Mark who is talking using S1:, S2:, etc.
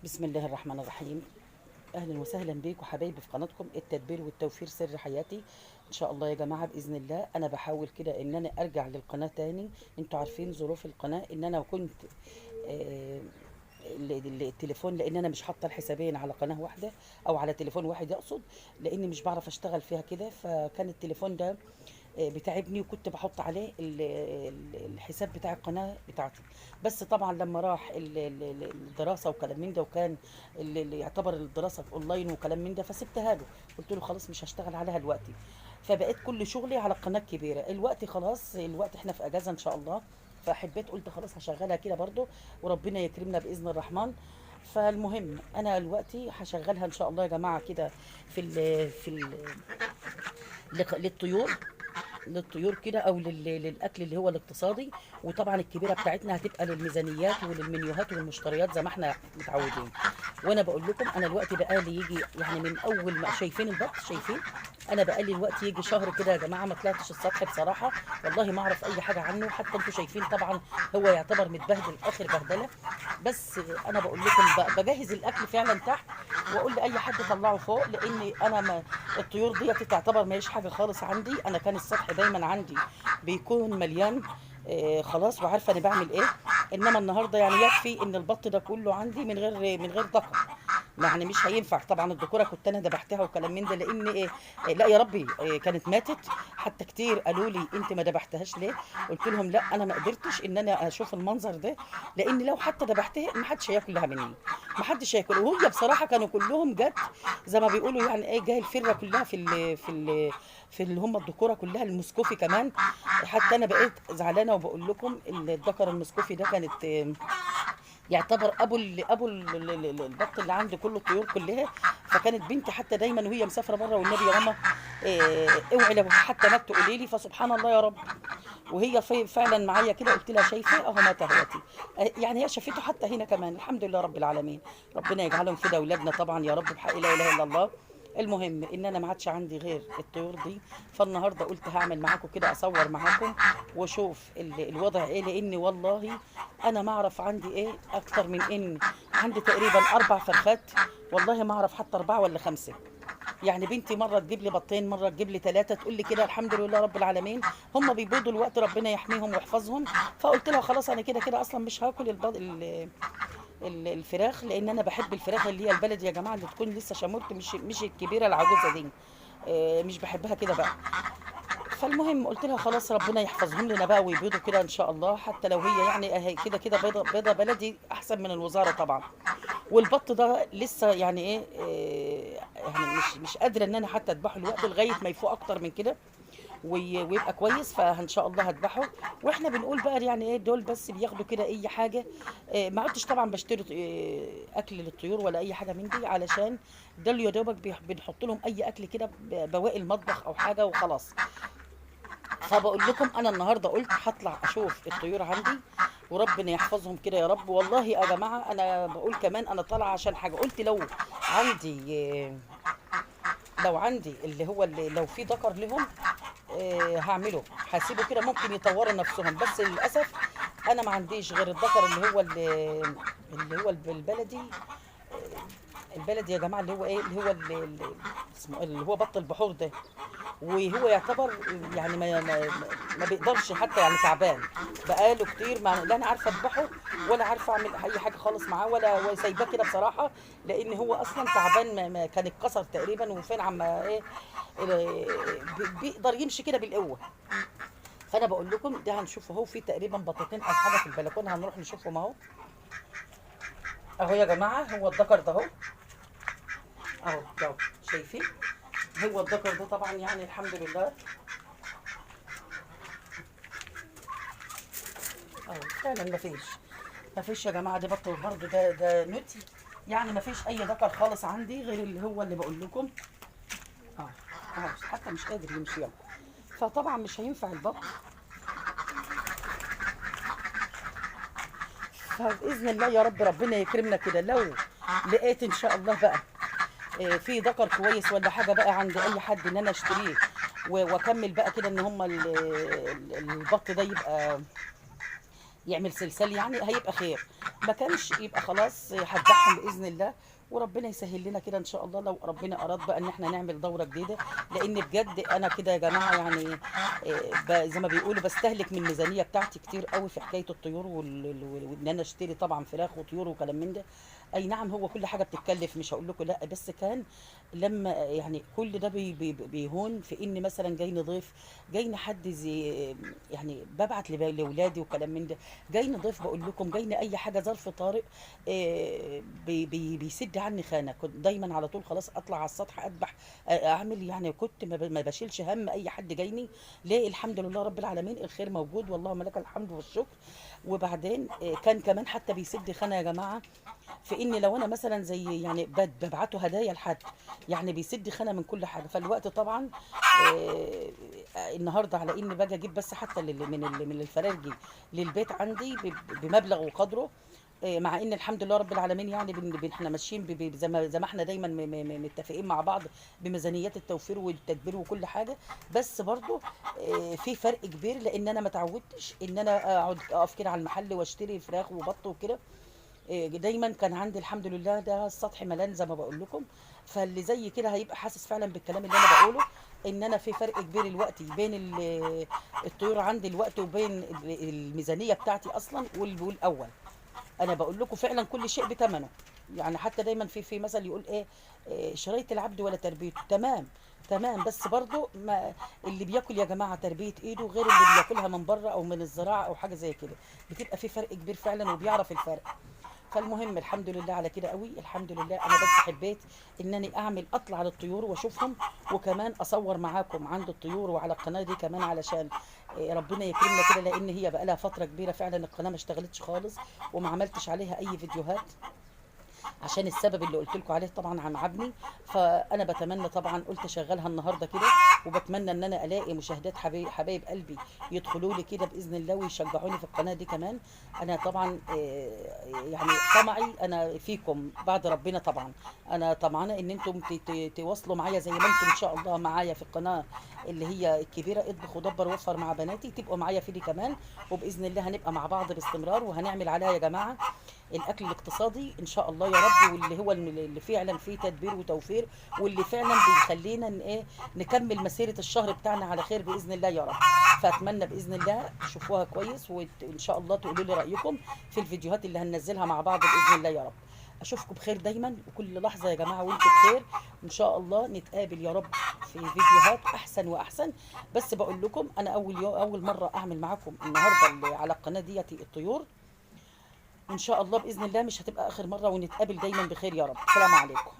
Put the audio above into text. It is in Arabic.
S1: بسم الله الرحمن الرحيم. اهلا وسهلا بيكم حبايبي في قناتكم التدبير والتوفير سر حياتي. ان شاء الله يا جماعه باذن الله انا بحاول كده ان انا ارجع للقناه تاني. انتوا عارفين ظروف القناه ان انا كنت آه، التليفون، لان انا مش حاطه الحسابين على قناه واحده او على تليفون واحد يقصد، لاني مش بعرف اشتغل فيها كده. فكان التليفون ده بتعبني، وكنت بحط عليه الحساب بتاع القناه بتاعتي. بس طبعا لما راح الدراسه وكلام من ده، وكان اللي يعتبر الدراسه اونلاين وكلام من ده، فسبتها له. قلت له خلاص مش هشتغل عليها دلوقتي. فبقيت كل شغلي على القناه الكبيره. الوقت خلاص، الوقت احنا في اجازه ان شاء الله، فحبيت قلت خلاص هشغلها كده برضو، وربنا يكرمنا باذن الرحمن. فالمهم انا دلوقتي هشغلها ان شاء الله يا جماعه كده للطيور، للطيور كده، او للاكل اللي هو الاقتصادي. وطبعا الكبيره بتاعتنا هتبقى للميزانيات وللمنيوهات والمشتريات زي ما احنا متعودين. وانا بقول لكم انا الوقت بقالي يجي يعني من اول ما شايفين البط، شايفين انا بقالي الوقت يجي شهر كده يا جماعه ما طلعتش السطح بصراحه. والله ما اعرف اي حاجه عنه، حتى انتوا شايفين طبعا هو يعتبر متبهدل اخر بهدله. بس انا بقول لكم بجهز الاكل فعلا تحت، واقول لاي حد طلعه فوق، لان انا ما الطيور دي تعتبر ما هيش حاجه خالص عندي. انا كان السطح دايما عندي بيكون مليان خلاص، وعارفه انا بعمل ايه. انما النهارده يعني يكفي ان البط ده كله عندي من غير ذكر. يعني مش هينفع طبعا. الذكوره كنت انا ذبحتها وكلام من ده، لان لا يا ربي كانت ماتت. حتى كتير قالوا لي انت ما ذبحتهاش ليه؟ قلت لهم لا انا ما قدرتش ان انا اشوف المنظر ده، لان لو حتى ذبحتها ما حدش هياكلها مني، ما حدش هياكل. وهي بصراحه كانوا كلهم جت زي ما بيقولوا، يعني ايه، جاي الفره كلها في اللي هم الذكوره كلها، المسكوفي كمان. حتى انا بقيت زعلانه، وبقول لكم الذكر المسكوفي ده كانت يعتبر البط اللي عندي كله، الطيور كلها. فكانت بنتي حتى دايما وهي مسافره بره، والنبي يا ماما اوعي لو حتى مات تقولي لي. فسبحان الله يا رب، وهي فعلا معايا كده. قلت لها شايفه اهو مات اهوتي. يعني هي شافته حتى هنا كمان. الحمد لله رب العالمين، ربنا يجعلهم كده اولادنا طبعا يا رب، بحق لا اله الا الله. المهم ان انا ما عادش عندي غير الطيور دي. فالنهارده قلت هعمل معاكم كده، اصور معاكم واشوف الوضع ايه، لان والله انا ما اعرف عندي ايه اكتر من ان عندي تقريبا 4 فرخات. والله ما اعرف حتى 4 ولا 5. يعني بنتي مره تجيب لي بطين، مره تجيب لي 3، تقول لي كده الحمد لله رب العالمين. هم بيبيضوا الوقت، ربنا يحميهم ويحفظهم. فقلت لها خلاص انا كده كده اصلا مش هاكل الفراخ، لان انا بحب الفراخ اللي هي البلدي يا جماعه، اللي تكون لسه شمرت، مش الكبيره العجوزه دي. مش بحبها كده بقى. فالمهم قلت لها خلاص ربنا يحفظهم لنا بقى ويبيضوا كده ان شاء الله، حتى لو هي يعني اهي كده كده بيضه بيضه بلدي احسن من الوزاره طبعا. والبط ده لسه يعني يعني مش قادره ان انا حتى اذبحه الوقت لغايه ما يفوق اكتر من كده ويبقى كويس. فان شاء الله هذبحه. واحنا بنقول بقى يعني ايه، دول بس بياخدوا كده اي حاجه. ما عدتش طبعا بشتري اكل للطيور ولا اي حاجه من دي، علشان ده اللي يا دوبك بنحط لهم اي اكل كده بواقي المطبخ او حاجه وخلاص. فبقول لكم انا النهارده قلت هطلع اشوف الطيور عندي، وربنا يحفظهم كده يا رب. والله يا جماعه انا بقول كمان انا طالعه عشان حاجه. قلت عندي لو عندي اللي لو في ذكر لهم هعمله، هسيبه كده ممكن يطوروا نفسهم. بس للاسف انا ما عنديش غير الذكر اللي هو البلدي. البلدي يا جماعه اللي هو ايه، اللي هو اسمه اللي هو بط البحور ده. وهو يعتبر يعني ما بيقدرش حتى، يعني تعبان بقاله كتير. ما لا انا عارفه اذبحه ولا عارفه اعمل اي حاجه خالص معاه، ولا سايباه كده بصراحه، لان هو اصلا تعبان. ما كان اتكسر تقريبا، وفين عم ايه بيقدر يمشي كده بالقوه. فانا بقول لكم ده هنشوفه اهو، في تقريبا بطتين او حاجه في البلكونه، هنروح نشوفهم اهو. اهو يا جماعه هو الذكر ده اهو، اهو شايفين. هو الذكر ده طبعا يعني الحمد لله اهو. فعلا ما فيش يا جماعه. دي بط برضه، ده نوتي. يعني ما فيش اي ذكر خالص عندي غير اللي هو اللي بقول لكم اه اهو، حتى مش قادر يمشي يلا. فطبعا مش هينفع البط. فباذن الله يا رب ربنا يكرمنا كده، لو لقيت ان شاء الله بقى في ذكر كويس ولا حاجه بقى عند اي حد ان انا اشتريه واكمل بقى كده، ان هم البط ده يعمل سلسال يعني هيبقى خير. ما كانش يبقى خلاص هتبعهم باذن الله. وربنا يسهل لنا كده ان شاء الله لو ربنا اراد بقى ان احنا نعمل دوره جديده. لان بجد انا كده يا جماعه يعني زي ما بيقولوا بستهلك من الميزانيه بتاعتي كتير قوي في حكايه الطيور وان انا اشتري طبعا فراخ وطيور وكلام من ده. اي نعم هو كل حاجه بتتكلف، مش هقول لكم لا، بس كان لما يعني كل ده بيهون في ان مثلا جاي ضيف، جاي حد زي يعني ببعت لاولادي وكلام من ده، جاي ضيف بقول لكم، جاي اي حاجه ظرف طارئ بيسد عني خانه. كنت دايما على طول خلاص اطلع على السطح اذبح اعمل يعني، كنت ما بشيلش هم اي حد جايني. ليه؟ الحمد لله رب العالمين الخير موجود، واللهم لك الحمد والشكر. وبعدين كان كمان حتى بيسد خانه يا جماعه في ان لو انا مثلا زي يعني ببعته هدايا لحد، يعني بيسد خانه من كل حاجه. فالوقت طبعا النهارده على اني باجي اجيب بس حتى من الفرارجي للبيت عندي بمبلغ وقدره. مع ان الحمد لله رب العالمين يعني احنا ماشيين زي ما احنا دايما متفقين مع بعض بميزانيات التوفير والتدبير وكل حاجه. بس برضو في فرق كبير، لان انا ما اتعودتش ان انا اقعد اقف كده على المحل واشتري فراخ وبط وكده. دايما كان عندي الحمد لله ده السطح ملان زي ما بقول لكم. فاللي زي كده هيبقى حاسس فعلا بالكلام اللي انا بقوله، ان انا في فرق كبير الوقت بين الطيور عندي الوقت وبين الميزانيه بتاعتي اصلا والاول. انا بقول لكم فعلا كل شيء بثمنه. يعني حتى دايما في مثل يقول ايه، شرايه العبد ولا تربيته. تمام تمام، بس برضو ما اللي بياكل يا جماعه تربيه ايده غير اللي بياكلها من بره او من الزراعه او حاجه زي كده. بتبقى في فرق كبير فعلا وبيعرف الفرق. فالمهم الحمد لله على كده قوي، الحمد لله. انا بس حبيت انني اعمل اطلع للطيور واشوفهم، وكمان اصور معاكم عند الطيور وعلى القناه دي كمان، علشان ربنا يكرمنا كده. لان هي بقى لها فتره كبيره فعلا القناه ما اشتغلتش خالص وما عملتش عليها اي فيديوهات، عشان السبب اللي قلت لكم عليه طبعا عن عبني. فانا بتمنى طبعا، قلت اشغلها النهارده كده، وبتمنى ان انا الاقي مشاهدات حبايب قلبي يدخلوا لي كده باذن الله ويشجعوني في القناه دي كمان. انا طبعا يعني طمعي انا فيكم بعد ربنا طبعا. انا طمعانه ان انتم تواصلوا معايا زي ما انتم ان شاء الله معايا في القناه اللي هي الكبيره اطبخ ودبر وفر مع بناتي، تبقوا معايا في دي كمان. وباذن الله هنبقى مع بعض باستمرار، وهنعمل عليها يا جماعه الاكل الاقتصادي ان شاء الله يا رب، واللي هو اللي فعلا فيه تدبير وتوفير، واللي فعلا بيخلينا ايه نكمل مسيره الشهر بتاعنا على خير باذن الله يا رب. فاتمنى باذن الله تشوفوها كويس، وان شاء الله تقولوا لي رايكم في الفيديوهات اللي هننزلها مع بعض باذن الله يا رب. اشوفكم بخير دايما وكل لحظه يا جماعه وانتم بخير. ان شاء الله نتقابل يا رب في فيديوهات احسن واحسن. بس بقول لكم انا اول مره اعمل معاكم النهارده اللي على القناه ديت الطيور. ان شاء الله باذن الله مش هتبقى اخر مره، ونتقابل دايما بخير يا رب. السلام عليكم.